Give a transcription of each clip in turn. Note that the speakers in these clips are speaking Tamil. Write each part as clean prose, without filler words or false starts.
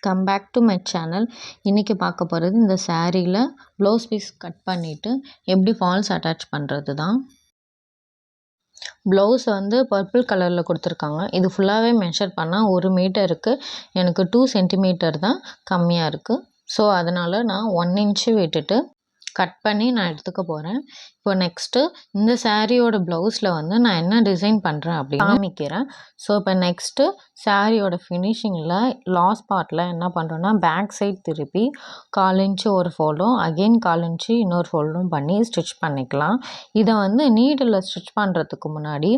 Come back to my channel. இன்றைக்கி பார்க்க போகிறது இந்த சாரியில் ப்ளவுஸ் பீஸ் கட் பண்ணிவிட்டு எப்படி ஃபால்ஸ் அட்டாச் பண்ணுறது தான். ப்ளவுஸ் வந்து பர்பிள் கலரில் கொடுத்துருக்காங்க. இது ஃபுல்லாகவே மெஷர் பண்ணால் 1 மீட்டருக்கு எனக்கு 2 சென்டிமீட்டர் தான் கம்மியாக இருக்குது. ஸோ அதனால் நான் 1 இன்ச்சு விட்டுட்டு கட் பண்ணி நான் எடுத்துக்க போகிறேன். இப்போ நெக்ஸ்ட்டு இந்த சாரியோட ப்ளவுஸில் வந்து நான் என்ன டிசைன் பண்ணுறேன் அப்படின்னு காமிக்கிறேன். ஸோ இப்போ நெக்ஸ்ட்டு சாரியோட ஃபினிஷிங்கில் லாஸ்ட் பார்ட்டில் என்ன பண்ணுறோன்னா பேக் சைட் திருப்பி 1/4 இன்ச்சு ஒரு ஃபோல்டும் அகெயின் 1/4 இன்ச்சு இன்னொரு ஃபோல்டும் பண்ணி ஸ்டிச் பண்ணிக்கலாம். இதை வந்து நீடில் ஸ்டிச் பண்ணுறதுக்கு முன்னாடி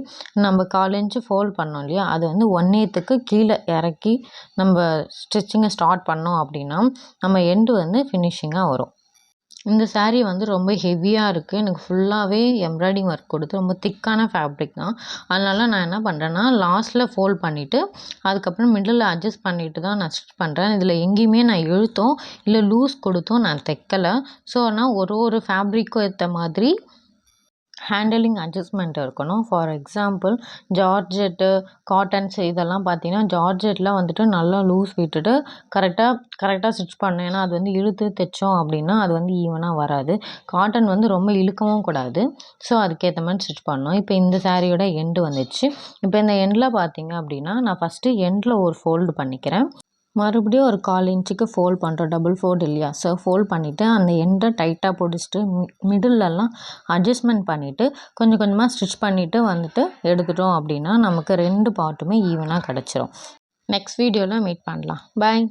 நம்ம 1/4 இன்ச்சு ஃபோல்ட் பண்ணோம் இல்லையா, அது வந்து 1/8க்கு கீழே இறக்கி நம்ம ஸ்டிச்சிங்கை ஸ்டார்ட் பண்ணோம் அப்படின்னா நம்ம எண்டு வந்து ஃபினிஷிங்காக வரும். இந்த சாரீ வந்து ரொம்ப ஹெவியாக இருக்குது. எனக்கு ஃபுல்லாகவே எம்ப்ராய்டிங் ஒர்க் கொடுத்து ரொம்ப திக்கான ஃபேப்ரிக் தான். அதனால நான் என்ன பண்ணுறேன்னா லாஸ்ட்டில் ஃபோல்ட் பண்ணிவிட்டு அதுக்கப்புறம் மிடில் அட்ஜஸ்ட் பண்ணிவிட்டு தான் நான் ஸ்டிச் பண்ணுறேன். இதில் எங்கேயுமே நான் இழுத்தோம் இல்லை லூஸ் கொடுத்தும் நான் தைக்கலை. ஸோ நான் ஒரு ஃபேப்ரிக்கும் ஏற்ற மாதிரி ஹேண்டலிங் அட்ஜஸ்ட்மெண்ட் இருக்கணும். ஃபார் எக்ஸாம்பிள் ஜார்ஜெட்டு, காட்டன்ஸ் இதெல்லாம் பார்த்தீங்கன்னா ஜார்ஜெட்டில் வந்துட்டு நல்லா லூஸ் விட்டுட்டு கரெக்டாக ஸ்டிச் பண்ணேன். ஏன்னா அது வந்து இழுத்து தைச்சோம் அப்படின்னா அது வந்து ஈவனாக வராது. காட்டன் வந்து ரொம்ப இழுக்கவும் கூடாது. ஸோ அதுக்கேற்ற மாதிரி ஸ்டிச் பண்ணோம். இப்போ இந்த சாரியோட எண்டு வந்துச்சு. இப்போ இந்த எண்டில் பார்த்தீங்க அப்படின்னா நான் ஃபஸ்ட்டு எண்டில் ஒரு ஃபோல்டு பண்ணிக்கிறேன். மறுபடியும் ஒரு 1/4 இன்ச்சுக்கு ஃபோல்ட் பண்ணுறோம். டபுள் ஃபோல்டு இல்லையா, ஸோ ஃபோல்ட் பண்ணிவிட்டு அந்த எண்டை டைட்டாக பிடிச்சிட்டு மிடில்லலாம் அட்ஜஸ்ட்மெண்ட் பண்ணிவிட்டு கொஞ்சம் கொஞ்சமாக ஸ்டிச் பண்ணிவிட்டு வந்துட்டு எடுத்துட்டோம் அப்படின்னா நமக்கு 2 பார்ட்டுமே ஈவனாக கிடச்சிரும். நெக்ஸ்ட் வீடியோவில் மீட் பண்ணலாம். பாய்.